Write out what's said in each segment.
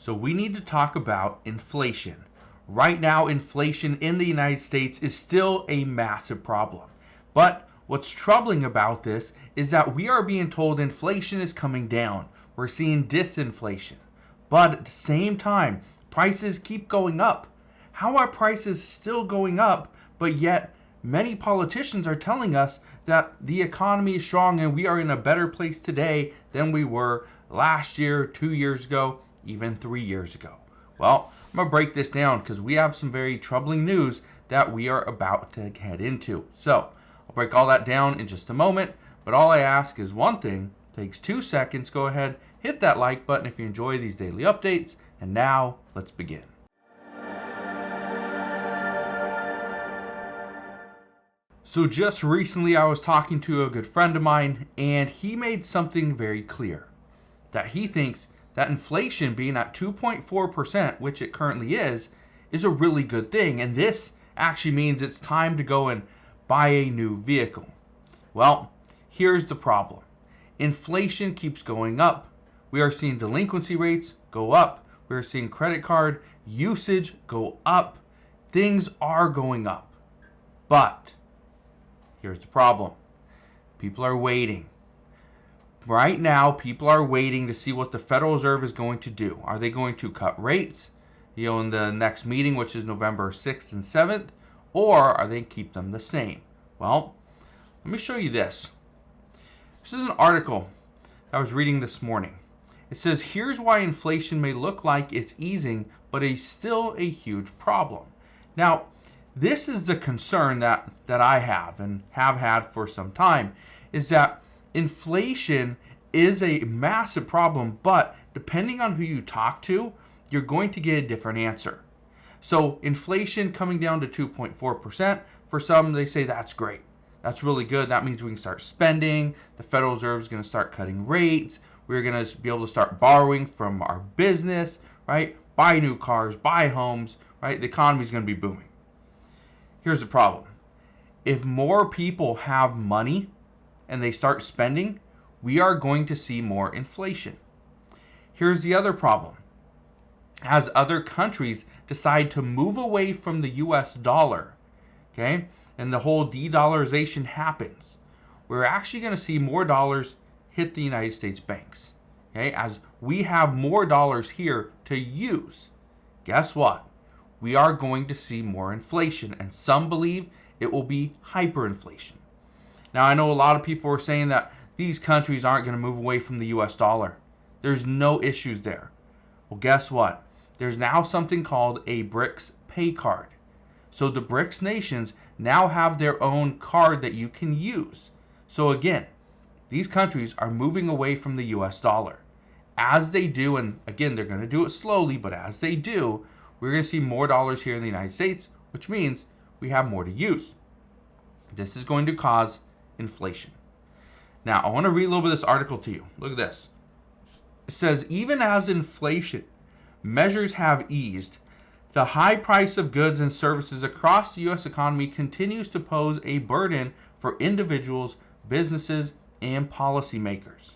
So we need to talk about inflation. Right now, inflation in the United States is still a massive problem. But what's troubling about this is that we are being told inflation is coming down. We're seeing disinflation. But at the same time, prices keep going up. How are prices still going up, but yet many politicians are telling us that the economy is strong and we are in a better place today than we were last year, 2 years ago, even 3 years ago? Well, I'm going to break this down because we have some very troubling news that we are about to head into. So I'll break all that down in just a moment, but all I ask is one thing. It takes 2 seconds. Go ahead, hit that like button if you enjoy these daily updates. And now let's begin. So just recently I was talking to a good friend of mine, and he made something very clear. That he thinks that inflation being at 2.4%, which it currently is a really good thing. And this actually means it's time to go and buy a new vehicle. Well, here's the problem. Inflation keeps going up. We are seeing delinquency rates go up. We are seeing credit card usage go up. Things are going up. But here's the problem. People are waiting. Right now, people are waiting to see what the Federal Reserve is going to do. Are they going to cut rates, in the next meeting, which is November 6th and 7th, or are they keep them the same? Well, let me show you this. This is an article I was reading this morning. It says, here's why inflation may look like it's easing, but is still a huge problem. Now, this is the concern that I have and have had for some time, is that inflation is a massive problem, but depending on who you talk to, you're going to get a different answer. So inflation coming down to 2.4%, for some, they say that's great. That's really good. That means we can start spending. The Federal Reserve is going to start cutting rates. We're going to be able to start borrowing from our business, right? Buy new cars, buy homes, right? The economy is going to be booming. Here's the problem. If more people have money and they start spending, we are going to see more inflation. Here's the other problem. As other countries decide to move away from the US dollar, okay, and the whole de-dollarization happens, we're actually going to see more dollars hit the United States banks, okay, as we have more dollars here to use. Guess what? We are going to see more inflation, and some believe it will be hyperinflation. Now, I know a lot of people are saying that these countries aren't going to move away from the US dollar. There's no issues there. Well, guess what? There's now something called a BRICS pay card. So the BRICS nations now have their own card that you can use. So again, these countries are moving away from the US dollar. As they do, and again, they're going to do it slowly, but as they do, we're going to see more dollars here in the United States, which means we have more to use. This is going to cause inflation. Now, I want to read a little bit of this article to you. Look at this. It says, even as inflation measures have eased, the high price of goods and services across the U.S. economy continues to pose a burden for individuals, businesses, and policymakers.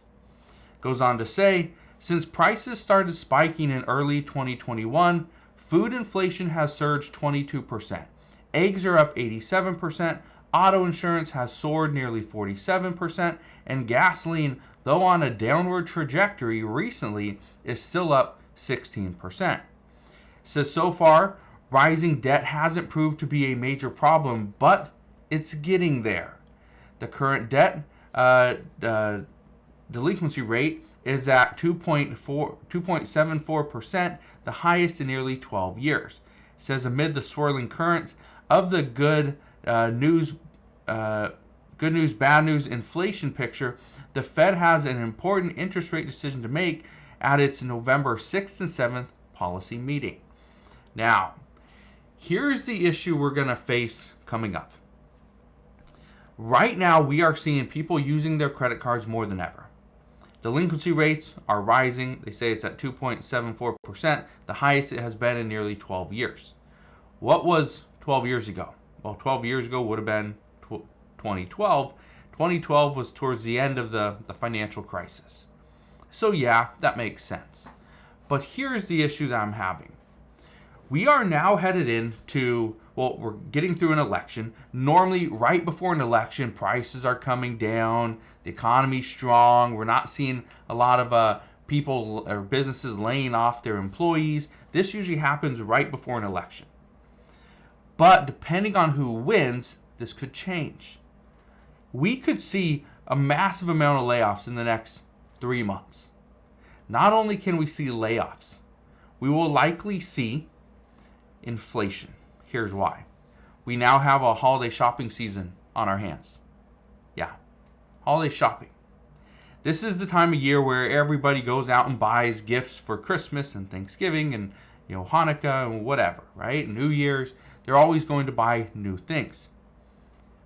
Goes on to say, since prices started spiking in early 2021, food inflation has surged 22%. Eggs are up 87%. Auto insurance has soared nearly 47%. And gasoline, though on a downward trajectory recently, is still up 16%. It says so far, rising debt hasn't proved to be a major problem, but it's getting there. The current debt delinquency rate is at 2.74%, the highest in nearly 12 years. It says amid the swirling currents of the good news, bad news inflation picture, the Fed has an important interest rate decision to make at its November 6th and 7th policy meeting. Now, here's the issue we're going to face coming up. Right now, we are seeing people using their credit cards more than ever. Delinquency rates are rising. They say it's at 2.74%, the highest it has been in nearly 12 years. What was 12 years ago? Well, 12 years ago would have been 2012. 2012 was towards the end of the financial crisis. So yeah, that makes sense. But here's the issue that I'm having. We are now headed into, well, we're getting through an election. Normally, right before an election, prices are coming down, the economy's strong, we're not seeing a lot of people or businesses laying off their employees. This usually happens right before an election. But depending on who wins, this could change. We could see a massive amount of layoffs in the next 3 months. Not only can we see layoffs, we will likely see inflation. Here's why. We now have a holiday shopping season on our hands. Yeah, holiday shopping. This is the time of year where everybody goes out and buys gifts for Christmas and Thanksgiving and Hanukkah and whatever, right? New Year's. They're always going to buy new things.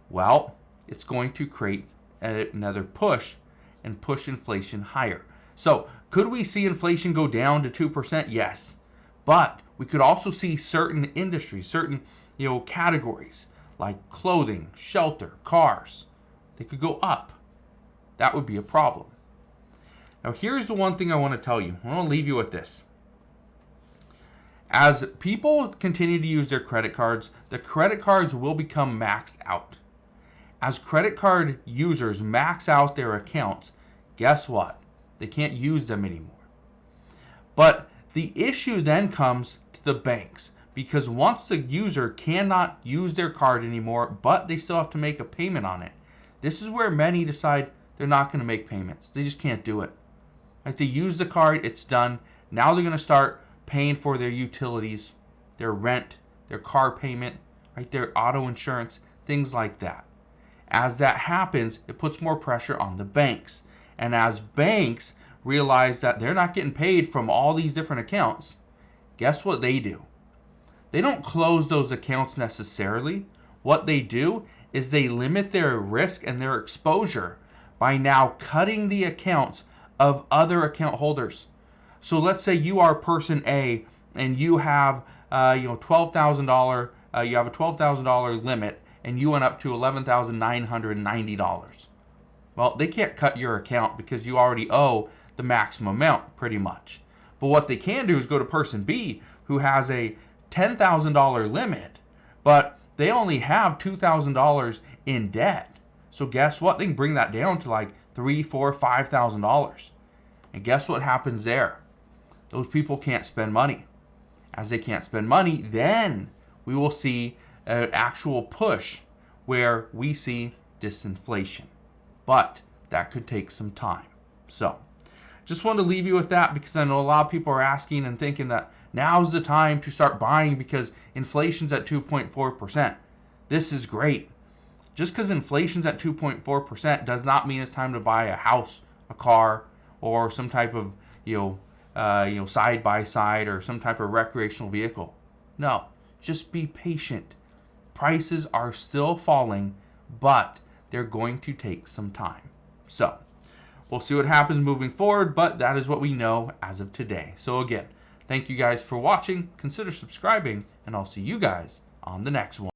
Well, it's going to create another push and push inflation higher. So, could we see inflation go down to 2%? Yes. But we could also see certain industries, certain categories like clothing, shelter, cars, they could go up. That would be a problem. Now, here's the one thing I want to tell you. I want to leave you with this. As people continue to use their credit cards, the credit cards will become maxed out. As credit card users max out their accounts, guess what? They can't use them anymore. But the issue then comes to the banks, because once the user cannot use their card anymore, but they still have to make a payment on it, this is where many decide they're not going to make payments. They just can't do it. Like, they use the card, it's done. Now they're going to start paying for their utilities, their rent, their car payment, right, their auto insurance, things like that. As that happens, it puts more pressure on the banks. And as banks realize that they're not getting paid from all these different accounts, guess what they do? They don't close those accounts necessarily. What they do is they limit their risk and their exposure by now cutting the accounts of other account holders. So let's say you are person A and you have $12,000. You have a $12,000 limit and you went up to $11,990. Well, they can't cut your account because you already owe the maximum amount pretty much. But what they can do is go to person B who has a $10,000 limit, but they only have $2,000 in debt. So guess what? They can bring that down to like $3,000, $4,000, $5,000. And guess what happens there? Those people can't spend money. As they can't spend money, then we will see an actual push where we see disinflation. But that could take some time. So, just wanted to leave you with that because I know a lot of people are asking and thinking that now's the time to start buying because inflation's at 2.4%. This is great. Just because inflation's at 2.4% does not mean it's time to buy a house, a car, or some type of side by side or some type of recreational vehicle. No, just be patient. Prices are still falling, but they're going to take some time. So, we'll see what happens moving forward, but that is what we know as of today. So again, thank you guys for watching. Consider subscribing, and I'll see you guys on the next one.